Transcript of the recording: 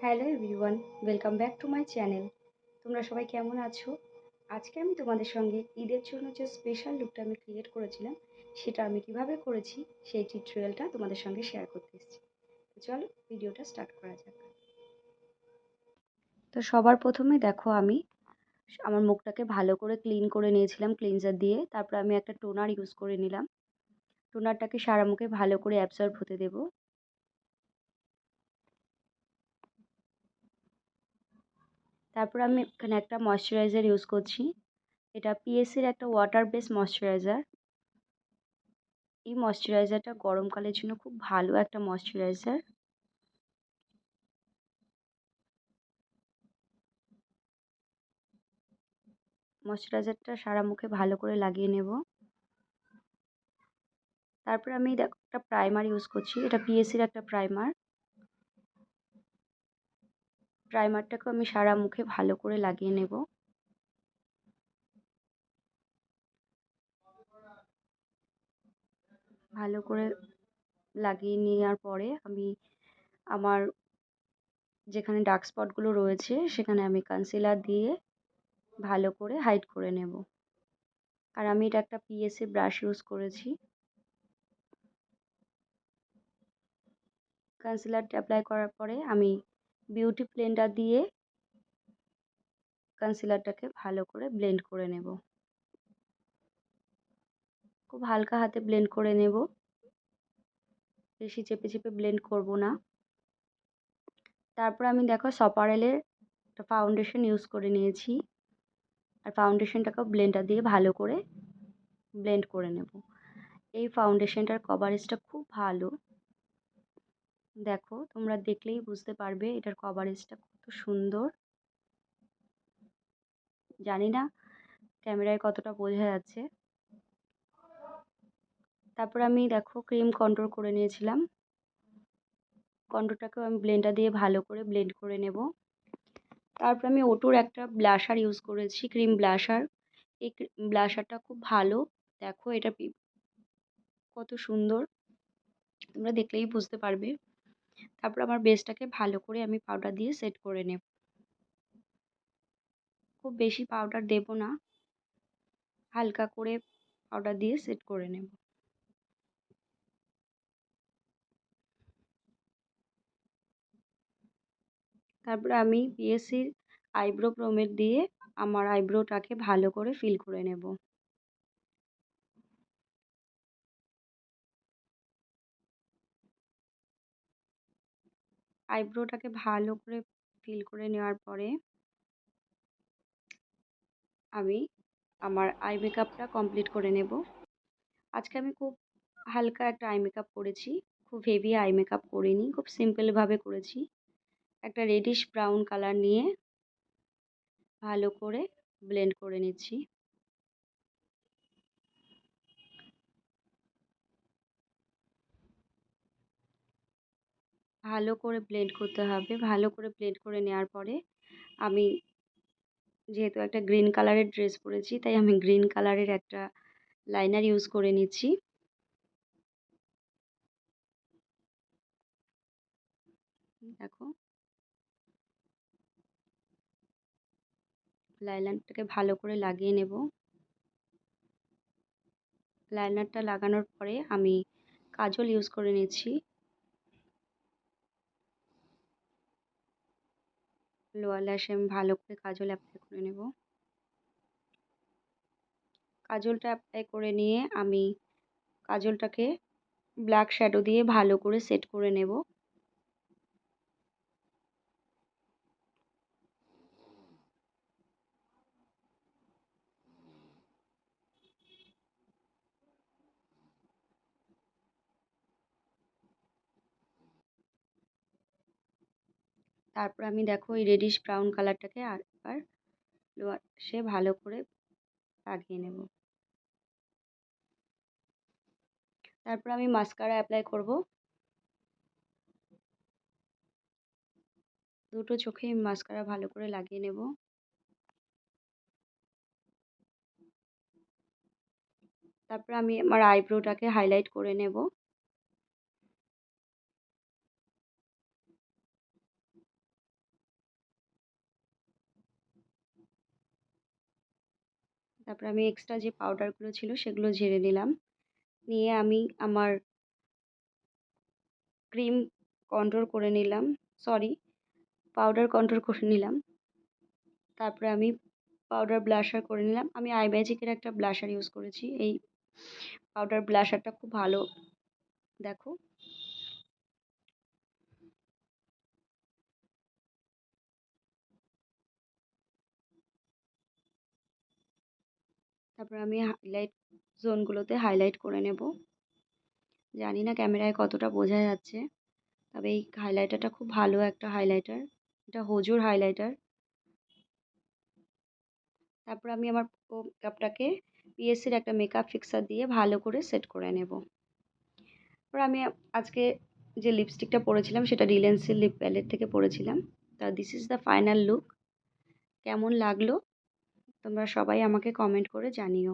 Hello everyone, welcome back to my channel. তোমরা সবাই কেমন আছো? আজকে আমি তোমাদের সঙ্গে ঈদের জন্য যে স্পেশাল লুকটা আমি ক্রিয়েট করেছিলাম সেটা আমি কিভাবে করেছি সেই টিউটোরিয়ালটা তোমাদের সঙ্গে শেয়ার করতে এসেছি। তো চলো ভিডিওটা স্টার্ট করা যাক। তো সবার প্রথমে দেখো আমি আমার মুখটাকে ভালো করে ক্লিন করে নিয়েছিলাম ক্লিনজার দিয়ে। তারপর আমি একটা টোনার ইউজ করে নিলাম। টোনারটাকে সারা মুখে ভালো করে অ্যাবসর্ব হতে দেবো। তারপর আমি এখানে একটা ময়শ্চারাইজার ইউজ করছি। এটা পিএসির একটা ওয়াটার বেস ময়শ্চারাইজার। এই ময়শ্চারাইজারটা গরমকালের জন্য খুব ভালো একটা ময়শ্চারাইজার। ময়শ্চারাইজারটা সারা মুখে ভালো করে লাগিয়ে নেব। তারপর আমি দেখো একটা প্রাইমার ইউজ করছি। এটা পিএসির একটা প্রাইমার। প্রাইমারটাকে আমি সারা মুখে ভালো করে লাগিয়ে নেব। ভালো করে লাগিয়ে নেওয়ার পরে আমি আমার যেখানে ডার্ক স্পটগুলো রয়েছে সেখানে আমি কনসিলার দিয়ে ভালো করে হাইড করে নেব। আর আমি এটা একটা পিএসি ব্রাশ ইউজ করেছি। কনসিলারটা অ্যাপ্লাই করার পরে আমি বিউটি ব্লেন্ডার দিয়ে কনসিলারটাকে ভালো করে ব্লেন্ড করে নেব। খুব হালকা হাতে ব্লেন্ড করে নেব, বেশি চেপে চেপে ব্লেন্ড করব না। তারপর আমি দেখো সপারেলের একটা ফাউন্ডেশন ইউজ করে নিয়েছি। আর ফাউন্ডেশনটাকেও ব্লেন্ডার দিয়ে ভালো করে ব্লেন্ড করে নেব। এই ফাউন্ডেশনটার কভারেজটা খুব ভালো। দেখো তোমরা দেখলেই বুঝতে পারবে এটার কভারেজটা কত সুন্দর। জানি না ক্যামেরায় কতটা বোঝা যাচ্ছে। তারপর আমি দেখো ক্রিম কন্ট্রোল করে নিয়েছিলাম। কন্ট্রোলটাকেও আমি ব্লেন্ডার দিয়ে ভালো করে ব্লেন্ড করে নেব। তারপর আমি ওটোর একটা ব্লাশার ইউজ করেছি, ক্রিম ব্লাশার। এই ব্লাশারটা খুব ভালো। দেখো এটা কত সুন্দর, তোমরা দেখলেই বুঝতে পারবে। তারপর আমার বেসটাকে ভালো করে আমি পাউডার দিয়ে সেট করে নেব। খুব বেশি পাউডার দেব না, হালকা করে পাউডার দিয়ে সেট করে নেব। তারপরে আমি পিএসির আইব্রো প্রোমেট দিয়ে আমার আইব্রোটাকে ভালো করে ফিল করে নেব। আইব্রোটাকে ভালো করে ফিল করে নেওয়ার পরে আমি আমার আই মেকআপটা কমপ্লিট করে নেব। আজকে আমি খুব হালকা একটা আই মেকআপ করেছি, খুব হেভি আই মেকআপ করিনি, খুব সিম্পলভাবে করেছি। একটা রেডিশ ব্রাউন কালার নিয়ে ভালো করে ব্লেন্ড করে নিচ্ছি। ভালো করে ব্লেন্ড করতে হবে। ভালো করে ব্লেন্ড করে নেওয়ার পরে আমি যেহেতু একটা গ্রিন কালারের ড্রেস পরেছি তাই আমি গ্রিন কালারের একটা লাইনার ইউজ করে নিচ্ছি। দেখো লাইনারটাকে ভালো করে লাগিয়ে নেব। লাইনারটা লাগানোর পরে আমি কাজল ইউজ করে নিচ্ছি। লোয়ার ল্যাশে আমি ভালো করে কাজল অ্যাপ্লাই করে নেব। কাজলটা অ্যাপ্লাই করে নিয়ে আমি কাজলটাকে ব্ল্যাক শ্যাডো দিয়ে ভালো করে সেট করে নেব। তারপর আমি দেখো এই রেডিশ ব্রাউন কালারটাকে আরেকবার লোয়ারে ভালো করে লাগিয়ে নেব। তারপর আমি মাস্কারা অ্যাপ্লাই করব। দুটো চোখে মাস্কারা ভালো করে লাগিয়ে নেব। তারপর আমি আমার আইব্রোটাকে হাইলাইট করে নেব। তারপরে আমি এক্সট্রা যে পাউডারগুলো ছিল সেগুলো ঝেড়ে নিলাম। নিয়ে আমি আমার ক্রিম কন্ট্রোল করে নিলাম, সরি পাউডার কন্ট্রোল করে নিলাম। তারপরে আমি পাউডার ব্লাশার করে নিলাম। আমি আই ম্যাজিকের একটা ব্লাশার ইউজ করেছি। এই পাউডার ব্লাশারটা খুব ভালো, দেখো। তারপরে আমি হাইলাইট জোনগুলোতে হাইলাইট করে নেব। জানি না ক্যামেরায় কতটা বোঝা যাচ্ছে, তবে এই হাইলাইটারটা খুব ভালো একটা হাইলাইটার, এটা হুজুর হাইলাইটার। তারপর আমি আমার মেকআপটাকে পিএসসির একটা মেকআপ ফিক্সার দিয়ে ভালো করে সেট করে নেব। তারপর আমি আজকে যে লিপস্টিকটা পরেছিলাম সেটা রিলায়েন্সের লিপ প্যালেট থেকে পরেছিলাম। তা this is the final look. কেমন লাগলো তোমরা সবাই আমাকে কমেন্ট করে জানিও।